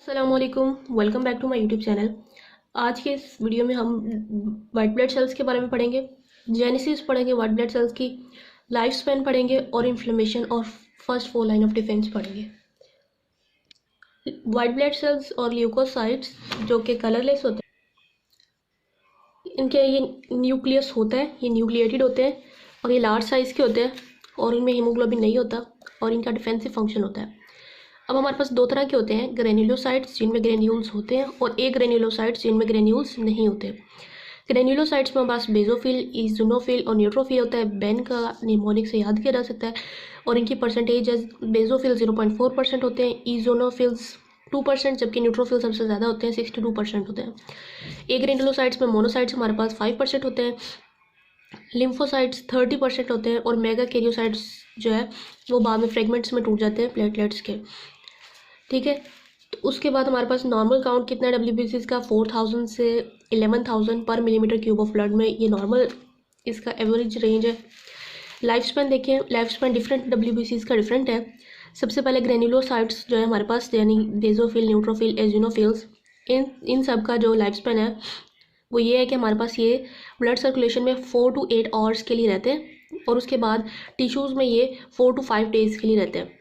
अस्सलामुअलैकुम, welcome back to my YouTube channel. आज के इस वीडियो में हम वाइट ब्लड सेल्स के बारे में पढ़ेंगे, जेनेसिस पढ़ेंगे, वाइट ब्लड सेल्स की लाइफ स्पैन पढ़ेंगे और इन्फ्लेमेशन और first four line of defence पढ़ेंगे। वाइट ब्लड सेल्स और ल्यूकोसाइट्स जो कि कलरलेस होते हैं, इनके ये न्यूक्लियस होता है, ये न्यूक्लिएटेड होते हैं और ये लार्ज साइज़ के होते हैं और इनमें हीमोग्लोबिन नहीं होता और इनका डिफेंसिव फंक्शन होता है। अब हमारे पास दो तरह के होते हैं, ग्रेन्युलोसाइट्स जिनमें ग्रेन्यूल्स होते हैं और ए ग्रेन्युलोसाइट्स जिनमें ग्रेन्यूल्स नहीं होते। ग्रेन्युलोसाइट्स में हमारे पास बेजोफिल, इजोनोफिल और न्यूट्रोफिल होता है। बेन का निमोनिक से याद किया जा सकता है और इनकी परसेंटेज है, बेजोफिल 0.4% होते हैं, इजोनोफिल्स 2%, जबकि न्यूट्रोफिल सबसे ज़्यादा होते हैं, 62% होते हैं। ए ग्रेन्युलोसाइट्स में मोनोसाइट्स हमारे पास 5% होते हैं, लिम्फोसाइट्स 30% होते हैं और मेगा कैरियोसाइट्स जो है वो बाद में फ्रेगमेंट्स में टूट जाते हैं प्लेटलेट्स के। ठीक है, तो उसके बाद हमारे पास नॉर्मल काउंट कितना है डब्ल्यूबीसीज का, 4000 से 11000 पर मिलीमीटर क्यूब ऑफ ब्लड में, ये नॉर्मल इसका एवरेज रेंज है। लाइफ स्पैन देखें, लाइफ स्पैन डिफरेंट डब्ल्यूबीसीज का डिफरेंट है। सबसे पहले ग्रेन्युलोसाइट्स जो है हमारे पास, यानी बेजोफिल, न्यूट्रोफिल, एजिनोफिल्स, इन सब का जो लाइफ स्पैन है वो ये है कि हमारे पास ये ब्लड सर्कुलेशन में 4 to 8 आवर्स के लिए रहते हैं और उसके बाद टिश्यूज़ में ये 4 to 5 डेज़ के लिए रहते हैं।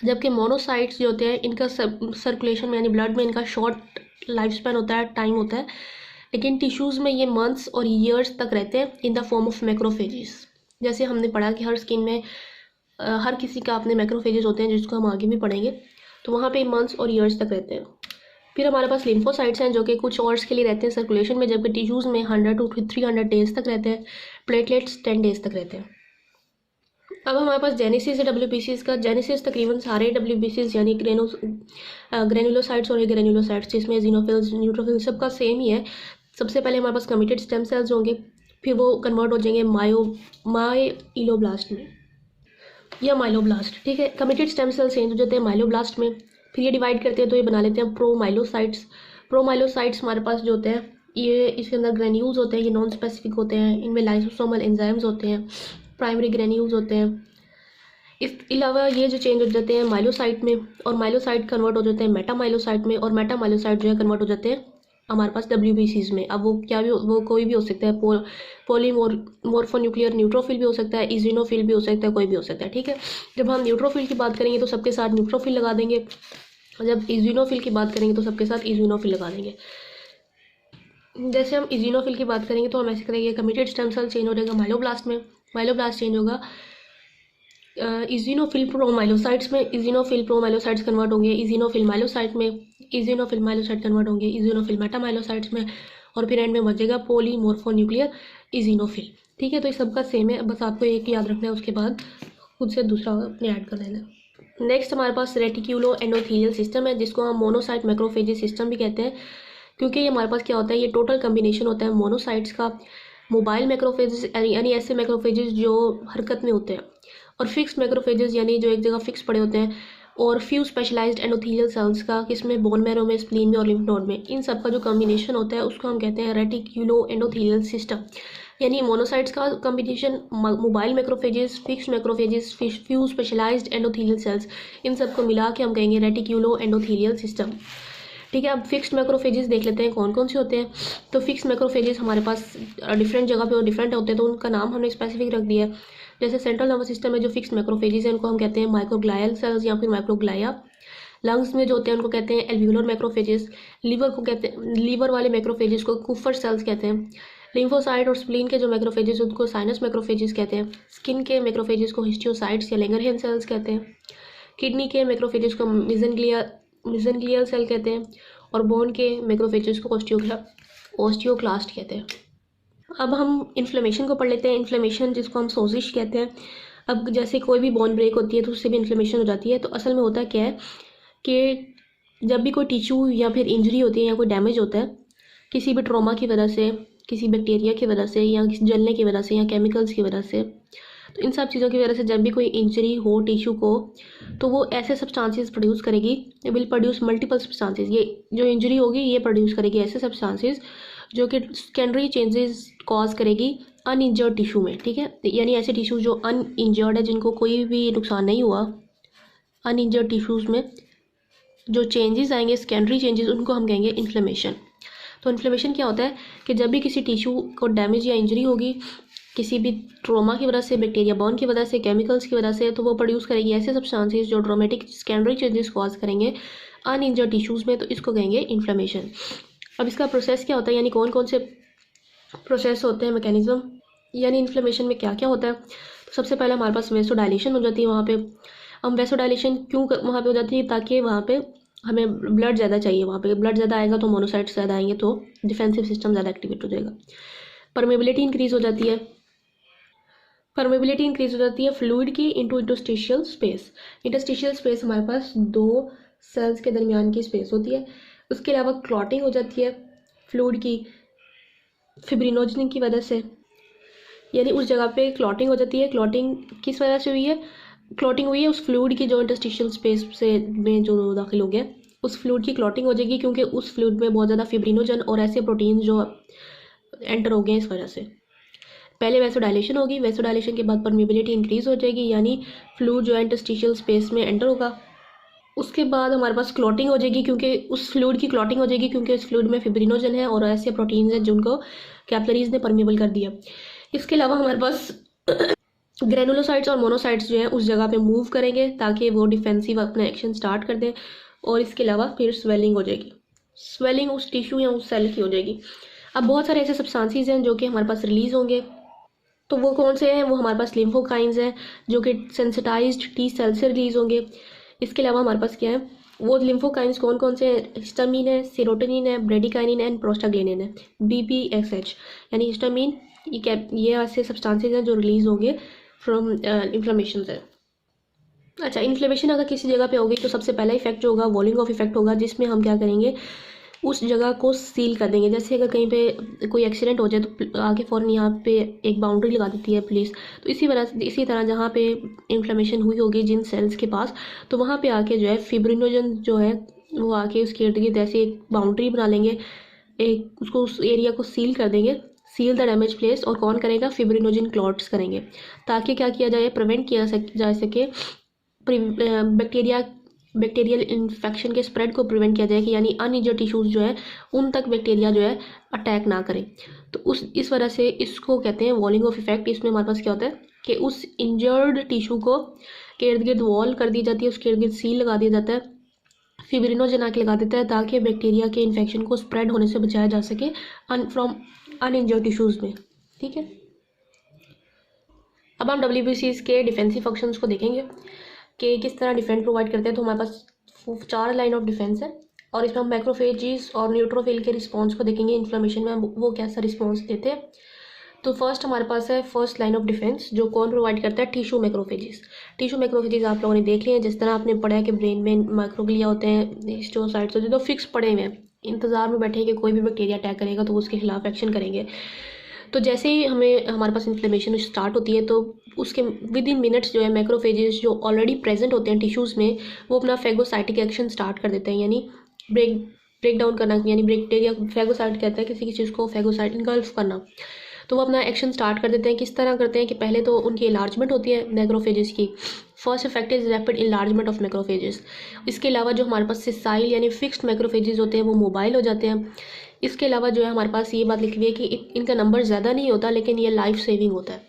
जबकि मोनोसाइट्स जो होते हैं इनका सर्कुलेशन में यानी ब्लड में इनका शॉर्ट लाइफ स्पैन होता है, टाइम होता है, लेकिन टिश्यूज़ में ये मंथ्स और ईयर्स तक रहते हैं in the form of macrophages. जैसे हमने पढ़ा कि हर स्किन में हर किसी का अपने मैक्रोफेजेस होते हैं, जिसको हम आगे भी पढ़ेंगे, तो वहाँ पे मंथ्स और ईयर्स तक रहते हैं। फिर हमारे पास लिम्फोसाइट्स हैं जो कि कुछ आवर्स के लिए रहते हैं सर्कुलेशन में, जबकि टिश्यूज़ में 100 to 300 डेज तक रहते हैं, प्लेटलेट्स 10 डेज तक रहते हैं। अब हमारे पास जेनेसिस है डब्ल्यूबीसीज का। जेनेसिस तकरीबन सारे डब्ल्यूबीसीज यानी ग्रेनुलोसाइट्स और ग्रेनुलोसाइट्स जिसमें जीनोफिल्स, न्यूट्रोफिल्स सबका सेम ही है। सबसे पहले हमारे पास कमिटेड स्टेम सेल्स होंगे, फिर वो कन्वर्ट हो जाएंगे माइलोब्लास्ट में या माइलोब्लास्ट। ठीक है, कमिटेड स्टेम सेल्स चेंज हो जाते हैं माइलोब्लास्ट में, फिर ये डिवाइड करते हैं तो ये बना लेते हैं प्रोमाइलोसाइट्स। प्रोमाइलोसाइट्स हमारे पास जो होते हैं ये इसके अंदर ग्रेन्यूल्स होते हैं, ये नॉन स्पेसिफिक होते हैं, इनमें लाइसोसोमल एंजाइम्स होते हैं, प्राइमरी ग्रेन्यूल्स होते हैं। इस अलावा ये जो चेंज हो जाते हैं माइलोसाइट में और माइलोसाइट कन्वर्ट हो जाते हैं मेटामाइलोसाइट में और मेटामाइलोसाइट जो है कन्वर्ट हो जाते हैं हमारे पास डब्ल्यूबीसीज में। अब वो क्या भी वो कोई भी हो सकता है, मोर्फोन्यूक्लियर न्यूट्रोफिल भी हो सकता है, इजिनोफिल भी हो सकता है, कोई भी हो सकता है। ठीक है, जब हम न्यूट्रोफिल की बात करेंगे तो सबके साथ न्यूट्रोफिल लगा देंगे, जब इजिनोफिल की बात करेंगे तो सबके साथ इजिनोफिल लगा देंगे। जैसे हम इजिनोफिल की बात करेंगे तो हम ऐसे करेंगे, कमिटेड स्टेम सेल चेंज हो जाएगा माइलोब्लास्ट में, माइलोब्लास्ट चेंज होगा इजिनोफिल प्रोमाइलोसाइट्स में, इजिनोफिल प्रोमाइलोसाइट्स कन्वर्ट होंगे इजिनोफिल माइलोसाइट में, इजिनोफिल माइलोसाइट कन्वर्ट होंगे इजिनोफिल मेटामाइलोसाइट्स में और फिर एंड में बचेगा पोलीमोर्फोन्यूक्लियर इजिनोफिल। ठीक है, तो इस सबका सेम है, बस आपको एक याद रखना है, उसके बाद खुद से दूसरा अपने ऐड कर लेना। नेक्स्ट हमारे पास रेटिक्यूलो एंडोथेलियल सिस्टम है, जिसको हम मोनोसाइट मैक्रोफेजेस सिस्टम भी कहते हैं, क्योंकि ये हमारे पास क्या होता है, ये टोटल कम्बिनेशन होता है मोनोसाइट्स का, मोबाइल मैक्रोफेजेस यानी ऐसे मैक्रोफेजेस जो हरकत में होते हैं, और फिक्स मैक्रोफेजेस यानी जो एक जगह फिक्स पड़े होते हैं, और फ्यू स्पेशलाइज्ड एंडोथेलियल सेल्स का, किसमें, बोन मैरो में, स्प्लीन में और लिम्फ नोड में। इन सब का जो कॉम्बिनेशन होता है उसको हम कहते हैं रेटिक्यूलो एंडोथेलियल सिस्टम। यानी मोनोसाइट्स का combination, mobile macrophages, fix macrophages, few specialised endothelial cells, इन सब को मिला के हम कहेंगे रेटिक्यूलो एंडोथेलियल सिस्टम। ठीक है, अब फिक्स्ड मैक्रोफेजेस देख लेते हैं कौन कौन से होते हैं। तो फिक्स मैक्रोफेजेस हमारे पास डिफरेंट जगह पे और डिफरेंट होते हैं, तो उनका नाम हमने स्पेसिफिक रख दिया है। जैसे सेंट्रल नर्वस सिस्टम में जो फिक्स मैक्रोफेजेस हैं उनको हम कहते हैं माइक्रोग्लायल सेल्स या फिर माइक्रोग्लाया। लंग्स में जो होते हैं उनको कहते हैं एल्व्यूलर मैक्रोफेजेस। लीवर को कहते हैं, लीवर वाले मैक्रोफेजेस को कुफर सेल्स कहते हैं। लिम्फोसाइट और स्प्लीन के जो मैक्रोफेजेस उनको साइनस मैक्रोफेजेस कहते हैं। स्किन के मैक्रोफेजेस को हिस्टियोसाइट्स या लैंगरहैंस सेल्स कहते हैं। किडनी के मैक्रोफेजेस को मिजनग्लियल सेल कहते हैं और बोन के मैक्रोफेजेस को ऑस्टियोक्लास्ट कहते हैं। अब हम इन्फ्लेमेशन को पढ़ लेते हैं। इन्फ्लेमेशन जिसको हम सोजिश कहते हैं। अब जैसे कोई भी बोन ब्रेक होती है तो उससे भी इन्फ्लेमेशन हो जाती है। तो असल में होता क्या है कि जब भी कोई टिश्यू या फिर इंजरी होती है या कोई डैमेज होता है किसी भी ट्रॉमा की वजह से, किसी बैक्टीरिया की वजह से या किसी जलने की वजह से या केमिकल्स की वजह से, तो इन सब चीज़ों की वजह से जब भी कोई इंजरी हो टिश्यू को तो वो ऐसे सब्सटेंसेस प्रोड्यूस करेगी, विल प्रोड्यूस मल्टीपल सब्सटेंसेस। ये जो इंजरी होगी ये प्रोड्यूस करेगी ऐसे सब्सटेंसेस जो कि सेकेंडरी चेंजेस कॉज करेगी अनइंजर्ड टिश्यू में। ठीक है, यानी ऐसे टिश्यू जो अनइंजर्ड है, जिनको कोई भी नुकसान नहीं हुआ, अनइंजर्ड टिश्यूज़ में जो चेंजेस आएंगे, सेकेंडरी चेंजेस, उनको हम कहेंगे इन्फ्लेमेशन। तो इन्फ्लेमेशन क्या होता है कि जब भी किसी टिश्यू को डैमेज या इंजरी होगी किसी भी ट्रोमा की वजह से, बैक्टीरिया बॉर्न की वजह से, केमिकल्स की वजह से, तो वो प्रोड्यूस करेगी ऐसे सब्सटेंसेस जो ट्रोमेटिक सेकेंडरी चेंजेस कॉज करेंगे अनइंजर्ड टिश्यूज़ में, तो इसको कहेंगे इन्फ्लेमेशन। अब इसका प्रोसेस क्या होता है, यानी कौन कौन से प्रोसेस होते हैं, मैकेनिज्म, यानी इन्फ्लेमेशन में क्या क्या होता है। तो सबसे पहले हमारे पास वेसोडाइलेशन हो जाती है वहाँ पे। हम वेसोडाइलेशन क्यों वहाँ पे हो जाती है, ताकि वहाँ पे हमें ब्लड ज़्यादा चाहिए, वहाँ पे ब्लड ज़्यादा आएगा तो मोनोसाइट्स ज़्यादा आएंगे, तो डिफेंसिव सिस्टम ज़्यादा एक्टिवेट हो जाएगा। परमेबिलिटी इंक्रीज़ हो जाती है। परमेबिलिटी इंक्रीज़ हो जाती है फ्लूइड की into interstitial space. Interstitial space हमारे पास दो सेल्स के दरमियान की स्पेस होती है। उसके अलावा क्लॉटिंग हो जाती है फ्लूइड की फिब्रिनोजन की वजह से, यानी उस जगह पे क्लॉटिंग हो जाती है। क्लॉटिंग किस वजह से हुई है, क्लॉटिंग हुई है उस फ्लूइड की जो इंटरस्टिशियल स्पेस से में जो दाखिल हो गया, उस फ्लूइड की क्लॉटिंग हो जाएगी, क्योंकि उस फ्लूइड में बहुत ज़्यादा फिब्रिनोजन और ऐसे प्रोटीन जो एंटर हो गए इस वजह से। पहले वेसोडाइलेशन होगी, वेसोडाइलेशन के बाद परमेबिलिटी इंक्रीज़ हो जाएगी, यानी फ्लूइड जो है इंटरस्टिशियल स्पेस में एंटर होगा। उसके बाद हमारे पास क्लॉटिंग हो जाएगी, क्योंकि उस फ्लूइड की क्लॉटिंग हो जाएगी, क्योंकि उस फ्लूइड में फिब्रिनोजन है और ऐसे प्रोटीन्स हैं जिनको कैपिलरीज ने परमेबल कर दिया। इसके अलावा हमारे पास ग्रेनुलोसाइट्स और मोनोसाइट्स जो हैं उस जगह पे मूव करेंगे ताकि वो डिफेंसिव अपना एक्शन स्टार्ट कर दें, और इसके अलावा फिर स्वेलिंग हो जाएगी। स्वेलिंग उस टिश्यू या उस सेल की हो जाएगी। अब बहुत सारे ऐसे सब्सटेंसेस हैं जो कि हमारे पास रिलीज़ होंगे, तो वो कौन से हैं, वो हमारे पास लिम्फोकाइंस हैं जो कि सेंसिटाइज्ड टी सेल से रिलीज़ होंगे। इसके अलावा हमारे पास क्या है, वो लिम्फोकाइंस कौन कौन से हैं, हिस्टामिन है, सेरोटोनिन है, ब्रेडिकाइनिन एंड प्रोस्टाग्लैंडिन है, BPSH, यानी हिस्टामिन, ये ऐसे सब्सटेंसेस हैं जो रिलीज़ होंगे फ्रॉम इन्फ्लेमेशन से। अच्छा, इन्फ्लेमेशन अगर किसी जगह पे होगी तो सबसे पहला इफेक्ट जो होगा वॉलिंग ऑफ इफेक्ट होगा, जिसमें हम क्या करेंगे, उस जगह को सील कर देंगे। जैसे अगर कहीं पे कोई एक्सीडेंट हो जाए तो आगे फ़ौरन यहाँ पे एक बाउंड्री लगा देती है पुलिस, तो इसी तरह जहाँ पे इन्फ्लेमेशन हुई होगी जिन सेल्स के पास, तो वहाँ पे आके जो है फिब्रिनोजन जो है वो आके उसके इर्द गिर्द ऐसे एक बाउंड्री बना लेंगे, एक उसको उस एरिया को सील कर देंगे, सील द डैमेज प्लेस। और कौन करेगा, फिब्रिनोजन क्लॉट्स करेंगे, ताकि क्या किया जाए, प्रिवेंट किया जा सके बैक्टीरियल इन्फेक्शन के स्प्रेड को प्रिवेंट किया जाए कि यानी अनइंजर्ड टिश्यूज़ जो है उन तक बैक्टीरिया जो है अटैक ना करें। तो इस वजह से इसको कहते हैं वॉलिंग ऑफ इफेक्ट। इसमें हमारे पास क्या होता है कि उस इंजर्ड टिश्यू को के इर्द गिर्द वॉल कर दी जाती है, उसके इर्द गिर्द सील लगा दिया जाता है, फिब्रिनोजन आके लगा देता है, ताकि बैक्टीरिया के इन्फेक्शन को स्प्रेड होने से बचाया जा सके फ्रॉम अनइंजर्ड टिश्यूज़ में। ठीक है, अब हम WBCs के डिफेंसिव फंक्शंस को देखेंगे कि किस तरह डिफेंस प्रोवाइड करते हैं। तो हमारे पास 4 लाइन ऑफ डिफेंस है, और इसमें हम मैक्रोफेजेस और न्यूट्रोफिल के रिस्पांस को देखेंगे इन्फ्लेमेशन में वो कैसा रिस्पांस देते हैं। तो फर्स्ट हमारे पास है फर्स्ट लाइन ऑफ डिफेंस, जो कौन प्रोवाइड करता है, टिश्यू मैक्रोफेजेस। टिश्यू मैक्रोफेजेस आप लोगों ने देख लिए हैं, जिस तरह आपने पढ़ा है कि ब्रेन में माइक्रोग्लिया होते हैं, हिस्टोसाइट्स होते हैं, तो फिक्स पड़े हुए हैं, इंतजार में बैठे हैं कि कोई भी बैक्टीरिया अटैक करेगा तो उसके खिलाफ एक्शन करेंगे। तो जैसे ही हमारे पास इन्फ्लेमेशन स्टार्ट होती है, तो उसके विद इन मिनट्स जो है मैक्रोफेजेस जो ऑलरेडी प्रेजेंट होते हैं टिश्यूज़ में, वो अपना फैगोसाइटिक एक्शन स्टार्ट कर देते हैं, यानी ब्रेक डाउन करना, यानी बैक्टीरिया, फैगोसाइट कहते हैं किसी चीज़ को, फैगोसाइट इनगल्फ करना। तो वो अपना एक्शन स्टार्ट कर देते हैं। किस तरह करते हैं कि पहले तो उनकी इलार्जमेंट होती है मैक्रोफेजेस की। First effect is rapid enlargement of macrophages. इसके अलावा जो हमारे पास सिसाइल यानी फिक्स्ड मैक्रोफेजेस होते हैं वो मोबाइल हो जाते हैं। इसके अलावा जो है हमारे पास ये बात लिखी हुई है कि इनका नंबर ज़्यादा नहीं होता, लेकिन ये लाइफ सेविंग होता है।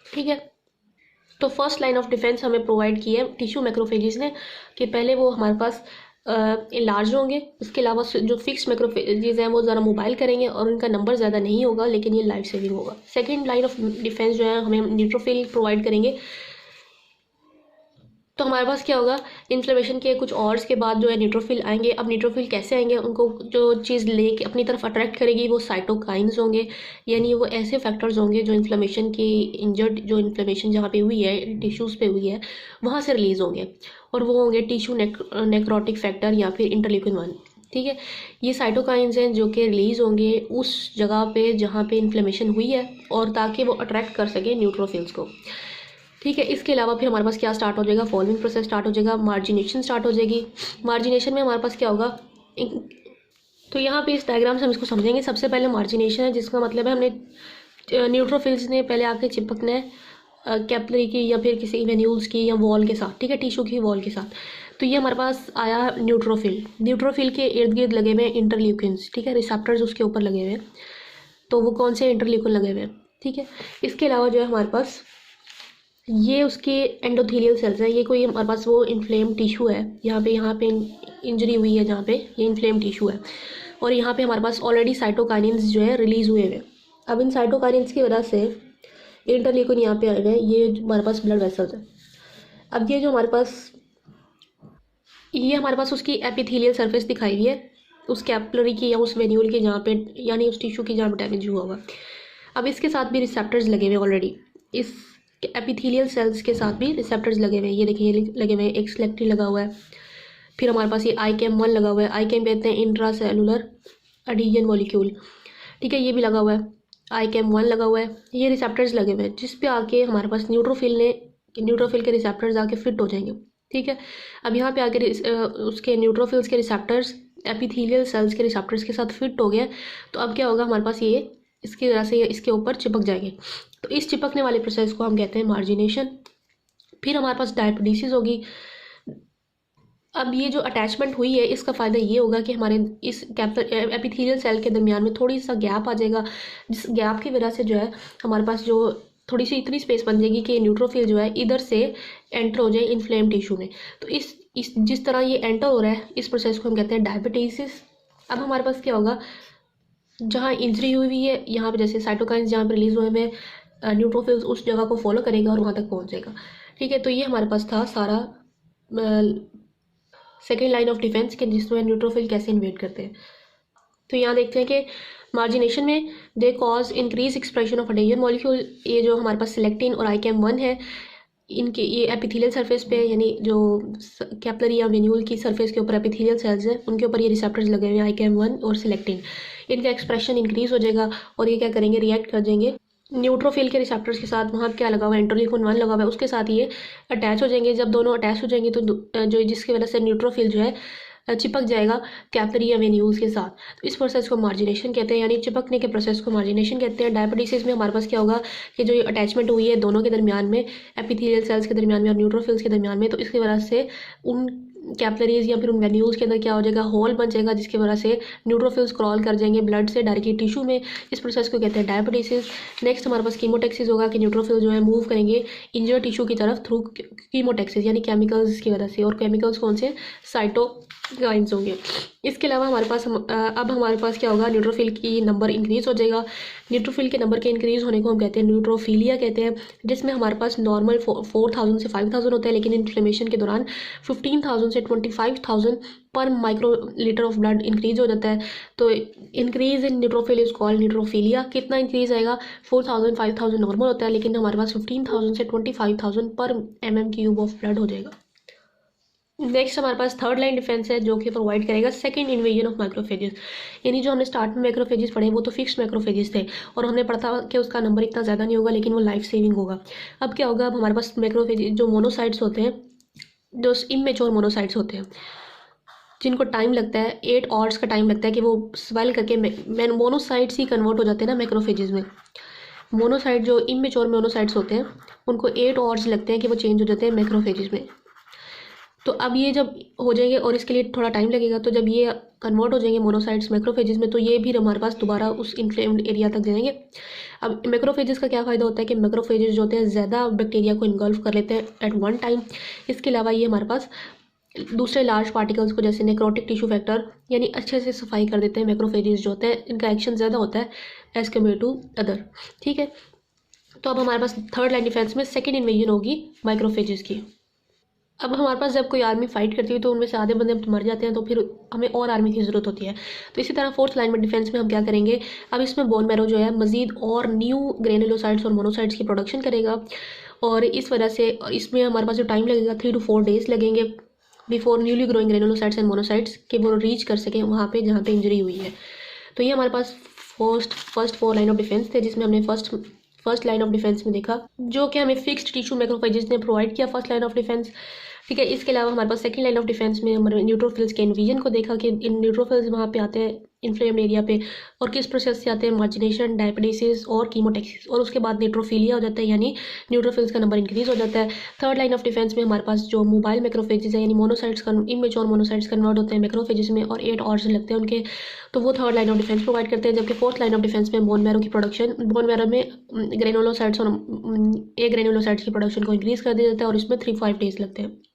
ठीक है, तो फर्स्ट लाइन ऑफ डिफेंस हमें प्रोवाइड की है टिश्यू मैक्रोफेजेस ने, कि पहले वो हमारे पास लार्ज होंगे। इसके अलावा जो फिक्स मैक्रोफेजेस हैं वो ज़रा मोबाइल करेंगे और इनका नंबर ज़्यादा नहीं होगा, लेकिन ये लाइफ सेविंग होगा। सेकेंड लाइन ऑफ डिफेंस जो है हमें न्यूट्रोफिल प्रोवाइड करेंगे। तो हमारे पास क्या होगा, इन्फ्लेमेशन के कुछ आवर्स के बाद जो है न्यूट्रोफिल आएंगे। अब न्यूट्रोफिल कैसे आएंगे, उनको जो चीज़ लेके अपनी तरफ अट्रैक्ट करेगी वो साइटोकाइंस होंगे, यानी वो ऐसे फैक्टर्स होंगे जो इन्फ्लेमेशन की इंजर्ड जो इन्फ्लेमेशन जहाँ पे हुई है, टिश्यूज़ पे हुई है, वहाँ से रिलीज़ होंगे, और वो होंगे टिश्यू नेक्रोटिक फैक्टर या फिर इंटरल्यूकिन 1। ठीक है, ये साइटोकाइंस हैं जो कि रिलीज़ होंगे उस जगह पे जहाँ पे इन्फ्लेमेशन हुई है, और ताकि वो अट्रैक्ट कर सके न्यूट्रोफिल्स को। ठीक है, इसके अलावा फिर हमारे पास क्या स्टार्ट हो जाएगा, फॉलोइंग प्रोसेस स्टार्ट हो जाएगा, मार्जिनेशन स्टार्ट हो जाएगी। मार्जिनेशन में हमारे पास क्या होगा, तो यहाँ पे इस डायग्राम से हम इसको समझेंगे। सबसे पहले मार्जिनेशन है, जिसका मतलब है हमने न्यूट्रोफिल्स ने पहले आके चिपकना है कैपिलरी की या फिर किसी वेन्यूल्स की या वॉल के साथ। ठीक है, टिश्यू की वॉल के साथ। तो ये हमारे पास आया न्यूट्रोफिल। न्यूट्रोफिल के इर्द गिर्द लगे हुए इंटरल्यूकिन्स, ठीक है, रिसेप्टर्स उसके ऊपर लगे हुए हैं। तो वो कौन से इंटरल्यूकिन लगे हुए हैं, ठीक है। इसके अलावा जो है हमारे पास ये उसके एंडोथेलियल सेल्स हैं। ये कोई हमारे पास वो इन्फ्लेम टिश्यू है, यहाँ पे इंजरी हुई है जहाँ पे, ये इन्फ्लेम टिश्यू है। और यहाँ पे हमारे पास ऑलरेडी साइटोकाइनिन्स जो है रिलीज़ हुए हुए। अब इन साइटोकाइनिन्स की वजह से इंटरल्यूकिन यहाँ पे आ रहे हैं, ये हमारे पास ब्लड वेसल्स है। अब ये हमारे पास उसकी एपिथेलियल सरफेस दिखाई हुई है, उस कैपिलरी की या उस वेन्यूल की जहाँ पे, यानी उस टिश्यू की जहाँ पे डैमेज हुआ होगा। अब इसके साथ भी रिसेप्टर्स लगे हुए ऑलरेडी, इस एपिथेलियल सेल्स के साथ भी रिसेप्टर्स लगे हुए हैं। ये देखिए लगे हुए हैं, एक सेलेक्टिव लगा हुआ है। फिर हमारे पास ये ICAM1 लगा हुआ है। ICAM कहते हैं इंट्रा सेलुलर एडिशन मॉलिक्यूल, ठीक है, ये भी लगा हुआ है। ICAM1 लगा हुआ है। ये रिसेप्टर्स लगे हुए हैं जिस पे आके हमारे पास न्यूट्रोफिल के रिसेप्टर्स आके फिट हो जाएंगे, ठीक है। अब यहाँ पे आके उसके न्यूट्रोफिल्स के रिसेप्टर्स एपिथेलियल सेल्स के रिसेप्टर्स के साथ फिट हो गया। तो अब क्या होगा, हमारे पास ये इसकी वजह से ये इसके ऊपर चिपक जाएंगे। तो इस चिपकने वाले प्रोसेस को हम कहते हैं मार्जिनेशन। फिर हमारे पास डायपोडीसिस होगी। अब ये जो अटैचमेंट हुई है इसका फ़ायदा ये होगा कि हमारे इस एपिथेलियल सेल के दरमियान में थोड़ी सा गैप आ जाएगा, जिस गैप की वजह से जो है हमारे पास जो थोड़ी सी इतनी स्पेस बन जाएगी कि न्यूट्रोफिल जो है इधर से एंटर हो जाए इन्फ्लेम टिश्यू में। तो इस जिस तरह ये एंटर हो रहा है, इस प्रोसेस को हम कहते हैं डायबिटीसिस। अब हमारे पास क्या होगा, जहाँ इंजरी हुई है यहाँ पे जैसे साइटोकाइन्स जहाँ पे रिलीज हुए में न्यूट्रोफिल्स उस जगह को फॉलो करेगा और वहाँ तक पहुँच जाएगा, ठीक है। तो ये हमारे पास था सारा सेकेंड लाइन ऑफ डिफेंस के जिसमें न्यूट्रोफिल कैसे इन्वेड करते हैं। तो यहाँ देखते हैं कि मार्जिनेशन में they cause increase expression of adhesion molecule. ये जो हमारे पास सिलेक्टिन और ICAM1 है, इनके ये एपिथेलियल सरफेस पे, यानी जो कैपिलरी या वेन्यूल की सरफेस के ऊपर एपिथेलियल सेल्स हैं उनके ऊपर ये रिसेप्टर्स लगे हुए हैं ICAM1 और सिलेक्टिन। इनका एक्सप्रेशन इंक्रीज हो जाएगा और ये क्या करेंगे, रिएक्ट कर जाएंगे न्यूट्रोफिल के रिसेप्टर्स के साथ। वहाँ क्या लगा हुआ है, इंटरल्यूकिन-1 लगा हुआ है, उसके साथ ये अटैच हो जाएंगे। जब दोनों अटैच हो जाएंगे तो जो जिसकी वजह से न्यूट्रोफिल जो है चिपक जाएगा कैपिलरी या वेन्यूल्स के साथ। तो इस प्रोसेस को मार्जिनेशन कहते हैं, यानी चिपकने के प्रोसेस को मार्जिनेशन कहते हैं। डायबिटीसिस में हमारे पास क्या होगा कि जो ये अटैचमेंट हुई है दोनों के दरमियान में, एपिथेलियल सेल्स के दरमियान में और न्यूट्रोफिल्स के दरमियान में, तो इसकी वजह से उन कैपिलरीज या फिर उन वेन्यूल्स के अंदर क्या हो जाएगा, होल बन जाएगा, जिसकी वजह से न्यूट्रोफिल्स क्रॉल कर जाएंगे ब्लड से डायरेक्टली टिश्यू में। इस प्रोसेस को कहते हैं डायबिटीसिस। नेक्स्ट हमारे पास कीमोटेक्सिस होगा कि न्यूट्रोफिल जो है मूव करेंगे इंजर्ड टिश्यू की तरफ थ्रू कीमोटेक्सिस, यानी केमिकल्स की वजह से। और केमिकल्स कौन से, साइटोकाइन्स होंगे। इसके अलावा अब हमारे पास क्या होगा, न्यूट्रोफिल की नंबर इंक्रीज़ हो जाएगा। न्यूट्रोफिल के नंबर के इंक्रीज़ होने को हम कहते हैं न्यूट्रोफिलिया कहते हैं, जिसमें हमारे पास नॉर्मल 4000 से 5000 होता है, लेकिन इन्फ्लेमेशन के दौरान 15000 से 25000 पर micro litre of blood increase हो जाता है। तो increase in neutrophil is called न्यूट्रोफिलिया। कितना इंक्रीज आएगा, 4000 5000 नॉर्मल होता है, लेकिन हमारे पास 15000 से 25000 पर mm³ ऑफ ब्लड हो जाएगा। नेक्स्ट हमारे पास थर्ड लाइन डिफेंस है जो कि प्रोवाइड करेगा सेकंड इन्वेजन ऑफ माइक्रोफेजेस। यानी जो हमने स्टार्ट में माइक्रोफेजेस पढ़े वो तो फिक्स्ड माइक्रोफेजेस थे और हमने पढ़ा था कि उसका नंबर इतना ज़्यादा नहीं होगा, लेकिन वो लाइफ सेविंग होगा। अब क्या होगा, अब हमारे पास माइक्रोफेजेस जो मोनोसाइट्स होते हैं, जो इमेच्योर मोनोसाइट्स होते हैं, जिनको टाइम लगता है 8 आवर्स का टाइम लगता है कि वो स्वेल करके मोनोसाइट्स ही कन्वर्ट हो जाते हैं ना मैक्रोफेजेस में। मोनोसाइट जो इमेच्योर मोनोसाइट्स होते हैं उनको 8 आवर्स लगते हैं कि वो चेंज हो जाते हैं मैक्रोफेजेस में। तो अब ये जब हो जाएंगे और इसके लिए थोड़ा टाइम लगेगा, तो जब ये कन्वर्ट हो जाएंगे मोनोसाइट्स मैक्रोफेजेस में, तो ये भी हमारे पास दोबारा उस इन्फ्लेम्ड एरिया तक जाएंगे। अब मैक्रोफेजेस का क्या फ़ायदा होता है कि मैक्रोफेजेस जो होते हैं ज़्यादा बैक्टीरिया को इन्गल्फ कर लेते हैं एट वन टाइम। इसके अलावा ये हमारे पास दूसरे लार्ज पार्टिकल्स को जैसे नेक्रोटिक टिश्यू फैक्टर यानी अच्छे से सफाई कर देते हैं। मैक्रोफेजेस जो होते हैं इनका एक्शन ज़्यादा होता है एज़ कम्पेयर टू अदर, ठीक है। तो अब हमारे पास थर्ड लाइन डिफेंस में सेकेंड इन्वेजन होगी माइक्रोफेजेस की। अब हमारे पास जब कोई आर्मी फाइट करती है तो उनमें से आधे बंदे मर जाते हैं, तो फिर हमें और आर्मी की ज़रूरत होती है। तो इसी तरह फोर्थ लाइन में डिफेंस में हम क्या करेंगे, अब इसमें बोन मैरो जो है मज़ीद और न्यू ग्रेनुलोसाइट्स और मोनोसाइट्स की प्रोडक्शन करेगा, और इस वजह से इसमें हमारे पास जो टाइम लगेगा 3 to 4 days लगेंगे before newly growing granulocytes and monocytes के वो रीच कर सकें वहाँ पे जहाँ पे इंजरी हुई है। तो ये हमारे पास फर्स्ट 4 लाइन ऑफ डिफेंस थे, जिसमें हमने फर्स्ट लाइन ऑफ डिफेंस में देखा जो कि हमें फिक्स्ड टिश्यू मैक्रोफेजेस ने प्रोवाइड किया फर्स्ट लाइन ऑफ डिफेंस, ठीक है। इसके अलावा हमारे पास सेकंड लाइन ऑफ डिफेंस में हमारे न्यूट्रोफिल्स के इन्वेजन को देखा कि इन न्यूट्रोफिल्स वहाँ पे आते हैं इन्फ्लेम्ड एरिया पे, और किस प्रोसेस से आते हैं, मार्जिनेशन, डायपेडेसिस और कीमोटैक्सिस, और उसके बाद न्यूट्रोफिलिया हो जाता है, यानी न्यूट्रोफिल्स का नंबर इंक्रीज हो जाता है। थर्ड लाइन ऑफ डिफेंस में हमारे पास जो मोबाइल मैक्रोफेजेस है, यानी मोनोसाइट्स का इमेच्योर मोनोसाइट्स कन्वर्ट होते हैं मैक्रोफेजेस में, और 8 आवर्स लगते हैं उनके, तो वो third line of defence provide करते हैं। जबकि फोर्थ लाइन ऑफ डिफेंस में बोन मैरो की प्रोडक्शन, बोन मैरो में ग्रेनुलोसाइट्स और ए ग्रेनुलोसाइट्स की प्रोडक्शन को इंक्रीज कर दिया जाता है, और इसमें 3-5 डेज लगते हैं।